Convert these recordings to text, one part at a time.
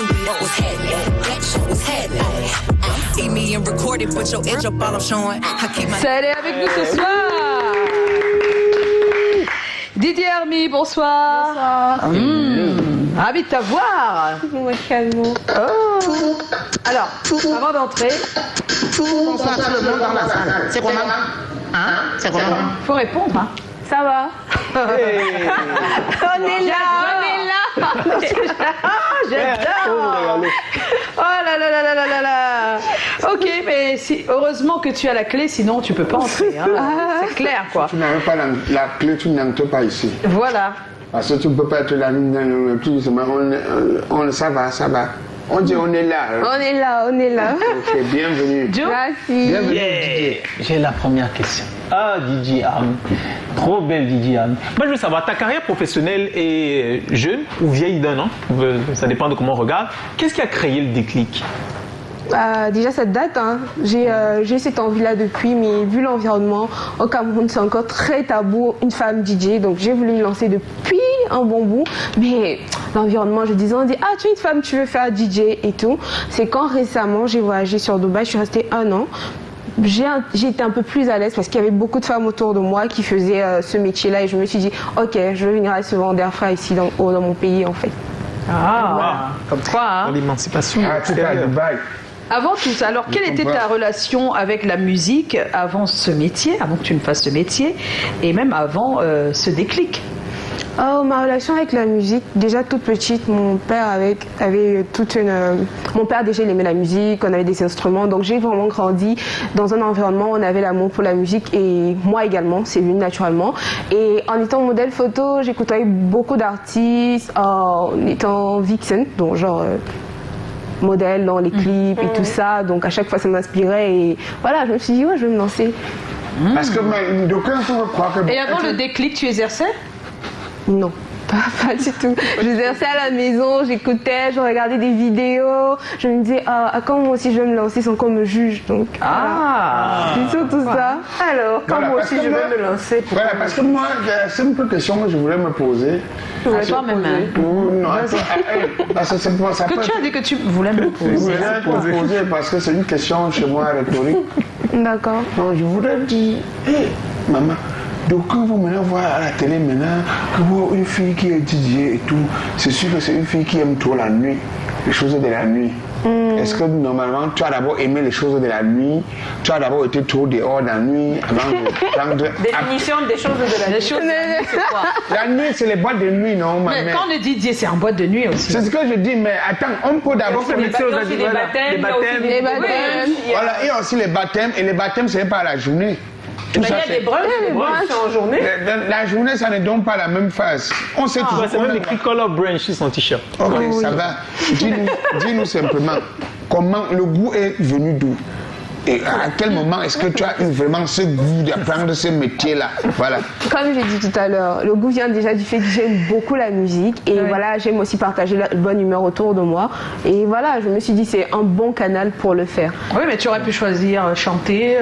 What's happening? What's happening? See me and record it, but your edge up all I'm showing. I keep my. Salut avec nous ce soir. Didier Hermy, bonsoir. Bonsoir. Ravi de t'avoir. Moi, calme. Oh. Alors, avant d'entrer, Bonsoir tout le monde dans la salle. C'est comment? Hein? C'est comment? faut répondre. Hein. Ça va? On est là. J'adore. Oh là là là là là là là. Ok, mais heureusement que tu as la clé, sinon tu peux pas entrer. Hein. C'est clair, quoi. Tu n'avais pas la clé, tu n'entres pas ici. Voilà. Parce que tu ne peux pas être là, ça va, ça va. On dit on est là. Hein. On est là. Ok, bienvenue. Joe? Merci. Bienvenue. Yeah. J'ai la première question. Ah, Didier Hermy. Trop belle Didier Hermy. Moi, je veux savoir, ta carrière professionnelle est jeune ou vieille d'un an? Ça dépend de comment on regarde. Qu'est-ce qui a créé le déclic? Déjà cette date, hein, j'ai cette envie-là depuis, mais vu l'environnement, au Cameroun c'est encore très tabou, une femme DJ, donc j'ai voulu me lancer depuis un bon bout, mais l'environnement, je disais, on dit, ah tu es une femme, tu veux faire DJ et tout. C'est quand récemment j'ai voyagé sur Dubaï, je suis restée 1 an. J'ai été un peu plus à l'aise parce qu'il y avait beaucoup de femmes autour de moi qui faisaient ce métier-là et je me suis dit, ok, je vais venir à ce vendeur frère ici dans mon pays en fait. Ah, voilà. Comme quoi, hein. L'émancipation. Ah, tu es à Dubaï. Avant tout ça, alors quelle était ta relation avec la musique avant ce métier, avant que tu ne fasses ce métier, et même avant ce déclic? Oh, ma relation avec la musique, déjà toute petite, mon père avait toute une... mon père déjà il aimait la musique, on avait des instruments, donc j'ai vraiment grandi dans un environnement où on avait l'amour pour la musique et moi également, c'est venu naturellement. Et en étant modèle photo, j'écoutais beaucoup d'artistes, en étant vixen, donc genre... modèle dans les clips et tout ça, donc à chaque fois ça m'inspirait et voilà, je me suis dit ouais, je vais me lancer. Parce que d'aucuns vont croire que... Et avant le déclic, tu exerçais? Non, pas du tout. J'exerçais à la maison, j'écoutais, je regardais des vidéos, je me disais ah quand moi aussi je vais me lancer sans qu'on me juge, donc c'est surtout ça. Alors quand moi aussi je vais me lancer. Voilà, parce que moi, c'est une question que je voulais me poser. Toi-même. Non, parce que c'est pour ça. Que tu as dit que tu voulais me Je poser. voulais me poser parce que c'est une question chez moi rhétorique. D'accord. Donc je voudrais dire, hé, maman, donc quand vous maintenant voir à la télé maintenant que vous, une fille qui est DJ et tout, c'est sûr que c'est une fille qui aime trop la nuit, les choses de la nuit. Est-ce que normalement tu as d'abord aimé les choses de la nuit, tu as d'abord été trop dehors dans la nuit avant de prendre... Définition des choses de la nuit, c'est quoi? La nuit c'est les boîtes de nuit, non ma Mais mère. quand on dit DJ, c'est en boîte de nuit aussi. C'est ce que je dis, mais attends, on peut d'abord se mettre aux Les baptêmes, Les baptêmes. Voilà, il y a aussi les baptêmes, et les baptêmes c'est pas la journée. Il y a des brunchs, c'est en journée. La journée, ça ne donne pas la même phase. On sait toujours. C'est même écrit Color Brunch sur son t-shirt. Ok, ça va. Dis-nous simplement, comment le goût est venu d'où? Et à quel moment est-ce que tu as eu vraiment ce goût d'apprendre ce métier-là? Voilà. Comme j'ai dit tout à l'heure, le goût vient déjà du fait que j'aime beaucoup la musique et voilà, j'aime aussi partager la bonne humeur autour de moi. Et voilà, je me suis dit c'est un bon canal pour le faire. Oui, mais tu aurais pu choisir chanter.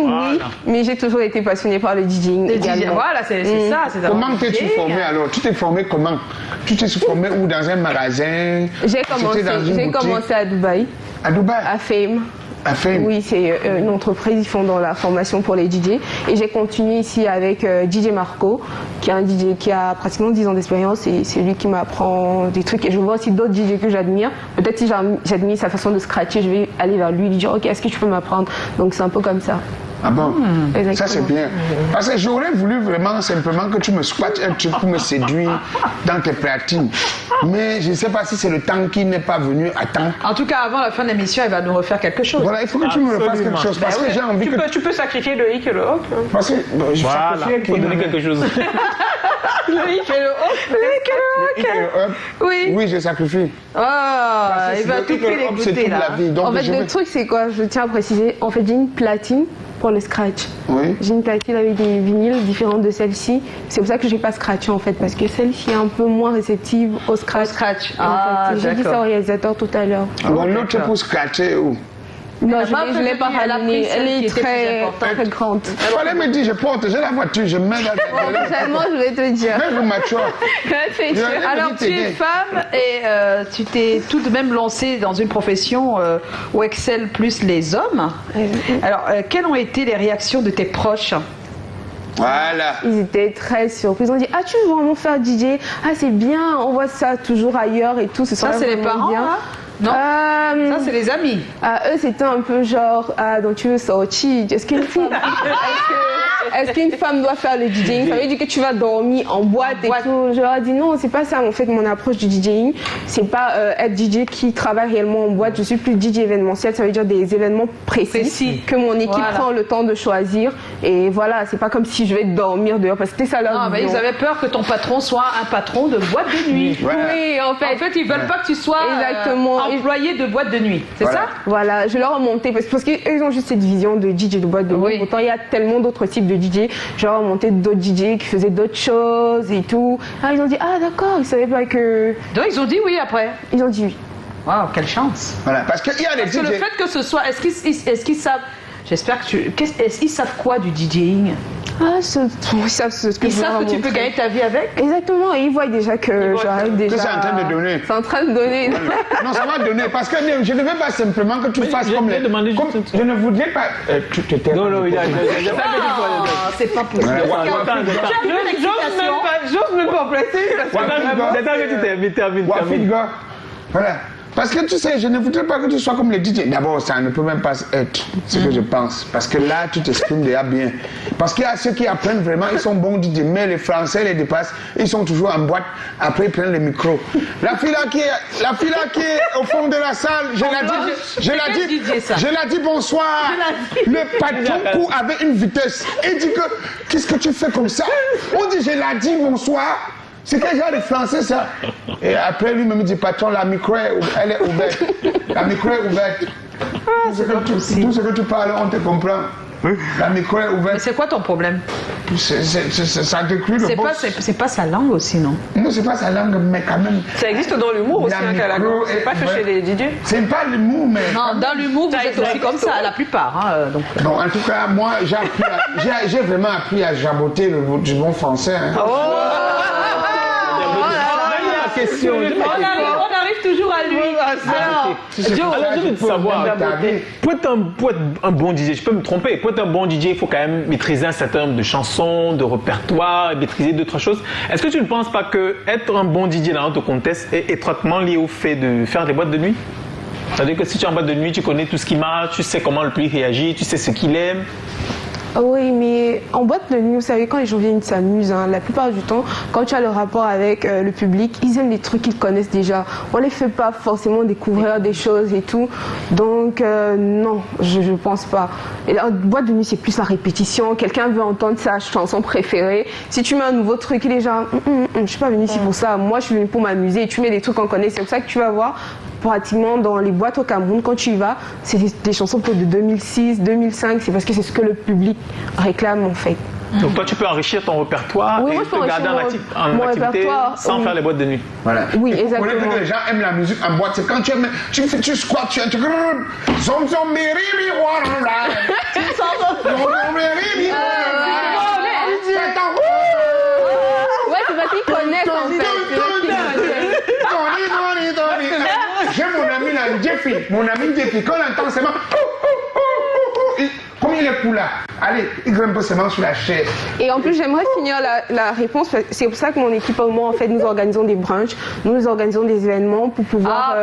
Oui, mais j'ai toujours été passionnée par le DJing également. Voilà, c'est ça. Comment t'es-tu formée alors? Tu t'es formée comment? Tu t'es formée où? Dans un magasin? J'ai commencé à Dubaï. À Dubaï? À Fame. À Fame? Oui, c'est une entreprise, ils font dans la formation pour les DJ. Et j'ai continué ici avec DJ Marco, qui est un DJ qui a pratiquement 10 ans d'expérience et c'est lui qui m'apprend des trucs. Et je vois aussi d'autres DJ que j'admire. Peut-être si j'admire sa façon de scratcher, je vais aller vers lui et lui dire ok, est-ce que tu peux m'apprendre? Donc c'est un peu comme ça. Ah bon? Exactement. Ça c'est bien. Parce que j'aurais voulu vraiment simplement que tu me squattes un truc pour me séduire dans tes platines. Mais je ne sais pas si c'est le temps qui n'est pas venu à temps. En tout cas, avant la fin de l'émission, elle va nous refaire quelque chose. Voilà, il faut que tu me refasses quelque chose. Parce que j'ai envie que... Tu peux sacrifier le hic et le hop. Parce que je Voilà, il faut donner quelque chose. Le hic et le hop. Le hic et le hop. Oui. Oui, je sacrifie. Ah, il va tout l'écouter là. En fait, le truc c'est quoi? Je tiens à préciser, en fait j'ai une platine pour le scratch. Oui. J'ai une platine avec des vinyles différentes de celle-ci. C'est pour ça que je n'ai pas scratché en fait, parce que celle-ci est un peu moins réceptive au scratch. Ah, j'ai dit ça au réalisateur tout à l'heure. Bon, l'autre pour scratcher où? Non, Elle a pas je l'ai pas prévenu, elle a ramenée. pris celle Elle qui est était plus très, importante. très grande. Il fallait me dire, je porte, j'ai la voiture, je mets la Seulement, je vais te dire. Même vous mature. Alors, tu es femme et tu t'es tout de même lancée dans une profession où excellent plus les hommes. Alors, quelles ont été les réactions de tes proches? Voilà. Ils étaient très surpris. Ils ont dit, ah, tu veux vraiment faire DJ? Ah, c'est bien, on voit ça toujours ailleurs et tout. Ça, c'est les parents, hein? Non, ça c'est les amis. Eux, c'était un peu genre, ah, donc tu veux sortir. Est-ce qu'une femme doit faire le DJing? Ça veut dire que tu vas dormir en boîte et tout. Je leur ai dit non, c'est pas ça en fait mon approche du DJing. C'est pas être DJ qui travaille réellement en boîte. Je suis plus DJ événementiel. Ça veut dire des événements précis. Que mon équipe prend le temps de choisir. Et voilà, c'est pas comme si je vais dormir dehors parce que c'était ça leur Non, mais ils avaient peur que ton patron soit un patron de boîte de nuit. Oui, en fait. En fait, ils veulent pas que tu sois employé de boîte de nuit. C'est ça? Voilà, je leur ai monté parce qu'ils ont juste cette vision de DJ de boîte de nuit. Pourtant, il y a tellement d'autres types de DJ. Je leur ai monté d'autres DJ qui faisaient d'autres choses et tout. Ah, ils ont dit, ah d'accord, ils savaient pas que... Donc, ils ont dit oui après. Ils ont dit oui. Waouh, quelle chance. Voilà, parce qu'il y a des Parce que DJ. le fait que ce soit... Est-ce qu'ils savent... J'espère que tu... Est-ce qu'ils savent quoi du DJing? Ah, ils savent ce que Ils savent que tu peux gagner ta vie avec? Exactement, et ils voient déjà que j'arrive déjà... Que c'est en train de donner. C'est en train de donner. Non, ça va donner, parce que je ne veux pas simplement que tu fasses comme les... Je ne voudrais pas... Tu te tais. Non, il a C'est pas possible. J'ose me compléter. Attends que tu termines. Wafid, gars. Voilà. Parce que tu sais, je ne voudrais pas que tu sois comme les DJ. D'abord, ça ne peut même pas être ce que je pense. Parce que là, tu t'exprimes déjà bien. Parce qu'il y a ceux qui apprennent vraiment, ils sont bons DJ, mais les Français les dépassent. Ils sont toujours en boîte. Après, ils prennent le micro. La fille là qui est au fond de la salle, je l'ai dit bonsoir. Le patron court avec une vitesse. Et dit que, qu'est-ce que tu fais comme ça? On dit, je l'ai dit bonsoir. C'est quel genre de français ça? Et après lui me dit, patron, la micro elle est ouverte. La micro est ouverte. Tout ce que tu parles, on te comprend. La micro est ouverte. Mais c'est quoi ton problème? Ça décrit le boss. C'est pas sa langue aussi, non? Non, c'est pas sa langue, mais quand même. Ça existe dans l'humour aussi, hein, Kalago. C'est pas que chez les DJ. C'est pas l'humour, mais. Non, dans l'humour, vous êtes aussi comme ça, la plupart. Hein, donc. Bon, en tout cas, moi, j'ai vraiment appris à jaboter du bon français. Hein. Question. On arrive toujours à lui. Alors, je veux savoir, pour être un bon DJ, je peux me tromper, pour être un bon DJ, il faut quand même maîtriser un certain nombre de chansons, de répertoires, maîtriser d'autres choses. Est-ce que tu ne penses pas que être un bon DJ dans notre contexte est étroitement lié au fait de faire des boîtes de nuit? C'est-à-dire que si tu es en boîte de nuit, tu connais tout ce qui marche, tu sais comment le public réagit, tu sais ce qu'il aime. Oui, mais en boîte de nuit, vous savez, quand les gens viennent, ils s'amusent. Hein. La plupart du temps, quand tu as le rapport avec le public, ils aiment les trucs qu'ils connaissent déjà. On ne les fait pas forcément découvrir des choses et tout. Donc, non, je ne pense pas. Et en boîte de nuit, c'est plus la répétition. Quelqu'un veut entendre sa chanson préférée. Si tu mets un nouveau truc, il est genre, je ne suis pas venu ici pour ça. Moi, je suis venu pour m'amuser. Et tu mets des trucs qu'on connaît. C'est pour ça que tu vas voir pratiquement dans les boîtes au Cameroun, quand tu y vas, c'est des chansons peut-être de 2006, 2005. C'est parce que c'est ce que le public réclame en fait. Donc toi, tu peux enrichir ton répertoire et te garder en activité sans faire les boîtes de nuit. Voilà. Oui, et exactement. pour que les gens aiment la musique en boîte, c'est quand tu squats, tu zom zom miri Ouais, c'est parce qu'ils connaissent en fait. J'ai mon ami là, Jeffy, quand on entend seulement comme il est cool là, allez, il grimpe seulement sur la chaise. Et en plus, j'aimerais finir la réponse. C'est pour ça que mon équipe et moi, en fait, nous organisons des brunchs, nous organisons des événements pour pouvoir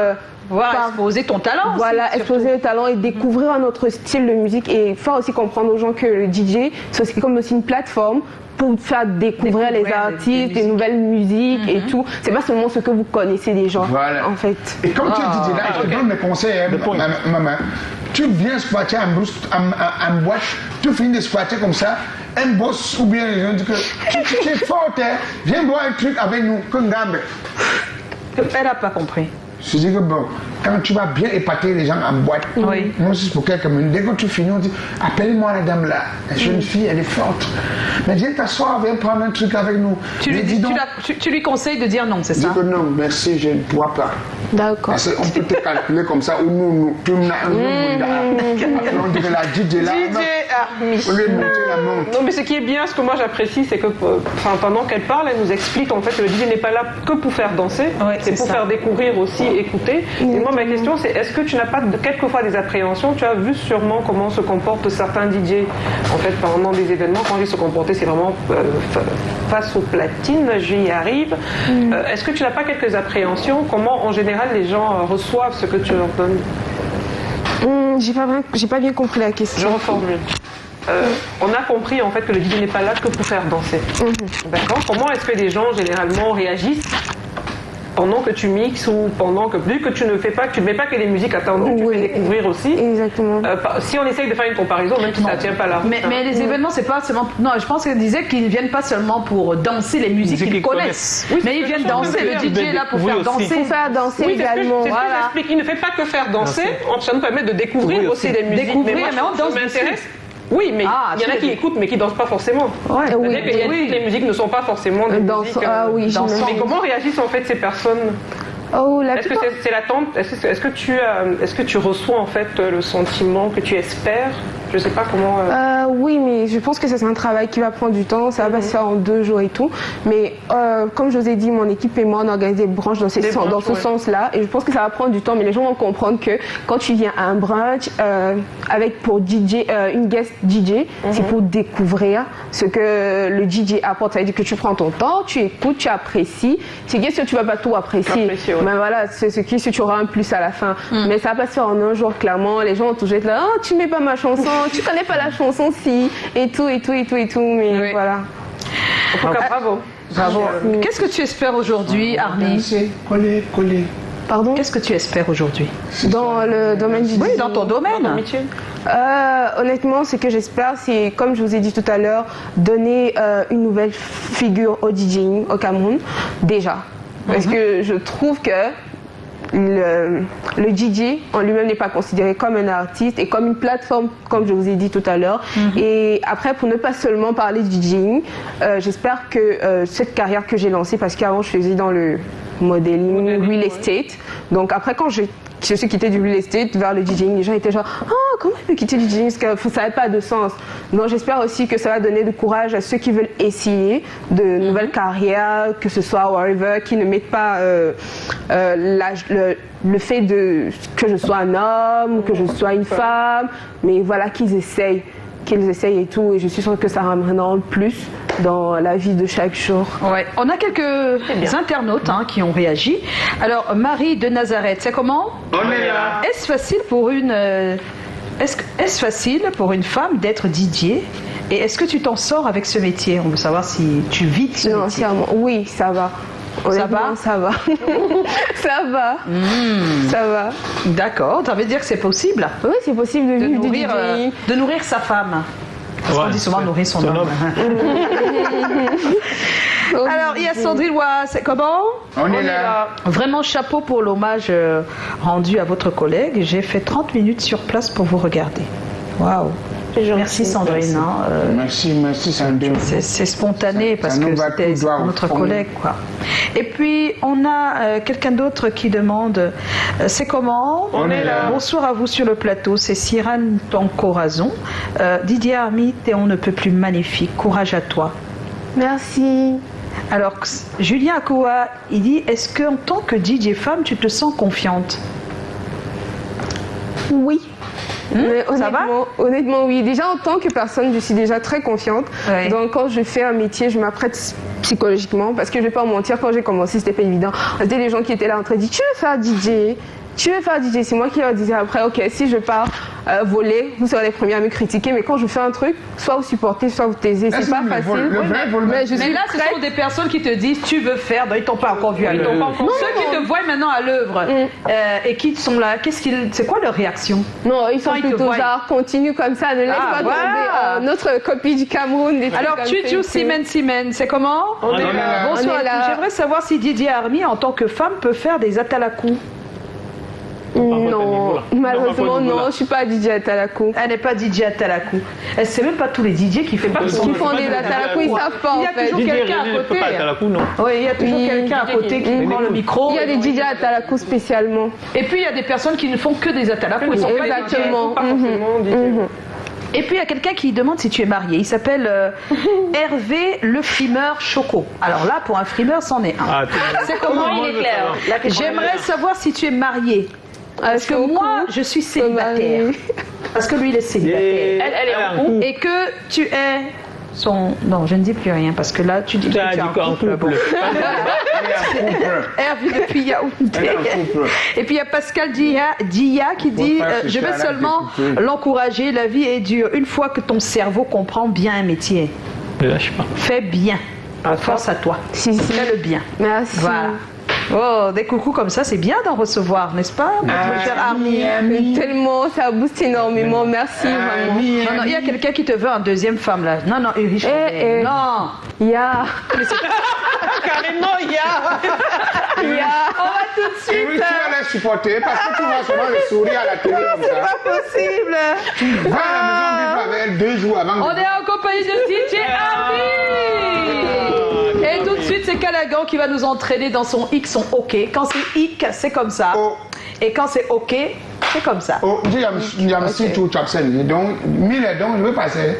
exposer ton talent. Voilà, aussi, exposer le talent et découvrir un autre style de musique et faire aussi comprendre aux gens que le DJ, c'est comme aussi une plateforme pour faire découvrir les artistes, les nouvelles musiques et tout. C'est pas seulement ce que vous connaissez des gens, en fait. Et comme tu es DJ là, je te donne mes conseils, maman. Tu viens squatter en boîte, tu finis de squatter comme ça, un boss ou bien les gens disent que tu es forte, viens boire un truc avec nous, comme gambe. Elle n'a pas compris. Je dis que bon, quand tu vas bien épater les gens en boîte, Oui. moi aussi pour quelques minutes, dès que tu finis, on dit appelle-moi la dame là, la jeune fille, elle est forte. Mais viens t'asseoir, viens prendre un truc avec nous. Tu lui, Mais dis donc, tu lui conseilles de dire non, c'est dis ça? que non, merci, je ne pourrai pas. D'accord. Parce qu'on peut te calculer comme ça, ou nous, tu m'as un on dirait la DJ là. On lui monter la montre. Non, mais ce qui est bien, ce que moi j'apprécie, c'est que pendant qu'elle parle, elle nous explique en fait que le DJ n'est pas là que pour faire danser, Ouais, c'est pour ça. faire découvrir aussi, écouter. Et moi, ma question, c'est est-ce que tu n'as pas quelquefois des appréhensions? Tu as vu sûrement comment se comportent certains DJ en fait pendant des événements. Quand je dis se comporter, c'est vraiment face aux platines, j'y arrive. Est-ce que tu n'as pas quelques appréhensions? Comment en général les gens reçoivent ce que tu leur donnes? J'ai pas bien compris la Je question. reformule. On a compris en fait que le DJ n'est pas là que pour faire danser. D'accord. Comment est-ce que les gens généralement réagissent pendant que tu mixes ou pendant que vu que tu ne fais pas, tu ne mets pas que les musiques attendues, tu Oui. fais découvrir aussi. Exactement. Si on essaye de faire une comparaison, même si ça ne tient pas là. Mais les événements, c'est pas seulement. Non, je pense qu'elle disait qu'ils ne viennent pas seulement pour danser les musiques qu'ils connaissent. Oui, mais c'est ils ce viennent que je danser. suis en Le train de DJ dire. est là pour faire Découvrir aussi. danser. Pour faire danser Oui, c'est ce que également. c'est ce que Voilà. j'explique. Il ne fait pas que faire danser, ça nous permet de découvrir Oui, aussi aussi. les musiques. Découvrir, moi, mais on ça danse m'intéresse. Oui, mais Ah, il y en a tu qui l'as écoutent mais qui ne dansent pas forcément. Ouais. Oui. C'est-à-dire qu'il y a Oui. les musiques ne sont pas forcément des Dans- musiques. ah oui, dansant. j'imagine. Mais comment réagissent en fait ces personnes? Oh, la Est-ce que plupart- c'est l'attente? Est-ce que tu reçois en fait le sentiment que tu espères? Je sais pas comment. Oui, mais je pense que ça, c'est un travail qui va prendre du temps. Ça va pas se faire en 2 jours et tout. Mais comme je vous ai dit, mon équipe et moi, on organise des brunchs dans ce sens-là. Et je pense que ça va prendre du temps. Mais les gens vont comprendre que quand tu viens à un brunch avec pour DJ, une guest DJ, c'est pour découvrir ce que le DJ apporte. Ça veut dire que tu prends ton temps, tu écoutes, tu apprécies. C'est bien sûr que tu vas pas tout apprécier. Ouais. Mais voilà, c'est ce qui est sûr, tu auras un plus à la fin. Mais ça va pas se faire en un jour, clairement. Les gens vont toujours être là, oh, tu mets pas ma chanson, tu connais pas la chanson, si, et tout. Mais Oui. voilà. En tout cas, bravo. Bravo. Qu'est-ce que tu espères aujourd'hui, Arnie? Danser, coller. Pardon? Qu'est-ce que tu espères aujourd'hui? Dans le domaine du Oui, dans ton domaine. Amitié. Honnêtement, ce que j'espère, c'est, comme je vous ai dit tout à l'heure, donner une nouvelle figure au DJing au Cameroun, déjà. Parce que je trouve que le DJ en lui-même n'est pas considéré comme un artiste et comme une plateforme, comme je vous ai dit tout à l'heure. Et après, pour ne pas seulement parler de DJing, j'espère que cette carrière que j'ai lancée, parce qu'avant je faisais dans le modeling, real estate. Donc après, quand je suis quittée du real estate vers le DJing, les gens étaient genre « Ah, comment il peut quitter le DJing ?» Parce que ça n'avait pas de sens. Donc j'espère aussi que ça va donner du courage à ceux qui veulent essayer de nouvelles carrières, que ce soit wherever, qui ne mettent pas le fait que je sois un homme ou que je sois une femme, mais voilà, qu'ils essayent et tout. Et je suis sûre que ça ramènera le plus dans la vie de chaque jour. Ouais. On a quelques internautes qui ont réagi. Alors, Marie de Nazareth, c'est comment? On est là. Est-ce facile pour est-ce facile pour une femme d'être DJ? Et est-ce que tu t'en sors avec ce métier? On veut savoir si tu vis de ce métier. Sincèrement, oui, ça va. Honnêtement, ça va. Ça va. Ça va. D'accord, ça veut dire que c'est possible Oui, c'est possible de vivre du DJing. de nourrir sa femme. Parce qu'on dit souvent nourrir son homme. Alors, il y a Sandrine Lois, c'est comment? On est là. Vraiment chapeau pour l'hommage rendu à votre collègue. J'ai fait 30 minutes sur place pour vous regarder. Waouh. Merci Sandrine. Merci, Sandrine. C'est spontané parce ça nous que va c'était tout droit au notre fond. collègue, quoi. Et puis on a quelqu'un d'autre qui demande c'est comment? On est là. Bonsoir à vous sur le plateau, c'est Siran Tonkorazon. Didier Armi, t'es on ne peut plus magnifique. Courage à toi. Merci. Alors Julien Akoua, il dit est-ce qu'en tant que DJ femme, tu te sens confiante? Oui. Mais ça va? honnêtement, oui. Déjà, en tant que personne, je suis déjà très confiante. Ouais. Donc, quand je fais un métier, je m'apprête psychologiquement. Parce que je vais pas mentir, quand j'ai commencé, c'était pas évident. C'était les gens qui étaient là en train de dire tu veux faire DJ? Tu veux faire DJ? C'est moi qui leur disais après, ok, si je pars voler, vous serez les premiers à me critiquer. Mais quand je fais un truc, soit vous supportez, soit vous taisez. C'est pas facile. Mais je Mais suis là, ce prête. sont des personnes qui te disent tu veux faire, donc ils t'ont pas encore vu à l'œuvre. Ceux qui te voient maintenant à l'œuvre et qui sont là, c'est quoi leur réaction? Non, ils sont Quand ils te plutôt voient. genre, continue comme ça, ne laisse pas voilà. demander notre copie du Cameroun. Des trucs Alors, comme Tutu ça. Simen, c'est comment? On est là. Bonsoir On est à là. tous. J'aimerais savoir si Didier Armi, en tant que femme, peut faire des atalakou. Pas à votre niveau, Non, là. malheureusement Non, pas à votre niveau, non, là. je suis pas DJ Atalakou. Elle n'est pas DJ Atalakou. Elle sait même pas tous les DJ qui font Qui font des Atalakou, ils savent pas Il y en a fait. toujours DJ quelqu'un à René ne peut côté. pas être à la coup, non? Oui, il y a toujours Oui, quelqu'un à côté qui prend le micro. Il y a des DJ Atalakou spécialement. Et puis il y a des personnes qui ne font que des Atalakou. Ils sont pas des DJ. Exactement. Pas forcément DJ. Et puis il y a quelqu'un qui demande si tu es marié. Il s'appelle Hervé le frimeur Choco. Alors là, pour un frimeur, c'en est un. Ah, C'est comment il est clair. J'aimerais savoir si tu es marié. Parce que Choco, moi, je suis célibataire. marié. Parce que lui, il est célibataire. Elle est en couple. Et que tu es son... Non, je ne dis plus rien parce que là, tu dis Tu que as tu es dit en quoi en couple. couple? Elle est en couple. Hervé depuis Yaoundé. Elle est en couple. Et puis il y a Pascal Dia qui dit frère, c'est je vais ça, là, seulement d'écouter. l'encourager, la vie est dure. Une fois que ton cerveau comprend bien un métier, Ne lâche pas. fais bien. Force à toi. Si, si. Fais le bien. Merci. Voilà. Oh, des coucous comme ça, c'est bien d'en recevoir, n'est-ce pas, notre cher Army? Tellement, ça booste énormément. Merci vraiment. Non, non, il y a quelqu'un qui te veut en deuxième femme là. Non, non, Ulrich. Eh. Non. Ya. Carrément, il y a. On va tout de Et oui, suite. tu vas les supporter parce que tu vas seulement les sourire à la télé comme ça. Pas possible. Va à la maison vivre avec elle 2 jours avant. On est en compagnie de DJ Army. Et tout de suite, c'est Callaghan qui va nous entraîner dans son hic, son OK. Quand c'est hic, c'est comme ça. Oh. Et quand c'est OK, c'est comme ça. Oh, il y a un petit tout chapsen. Donc, 1000 donc, je vais passer.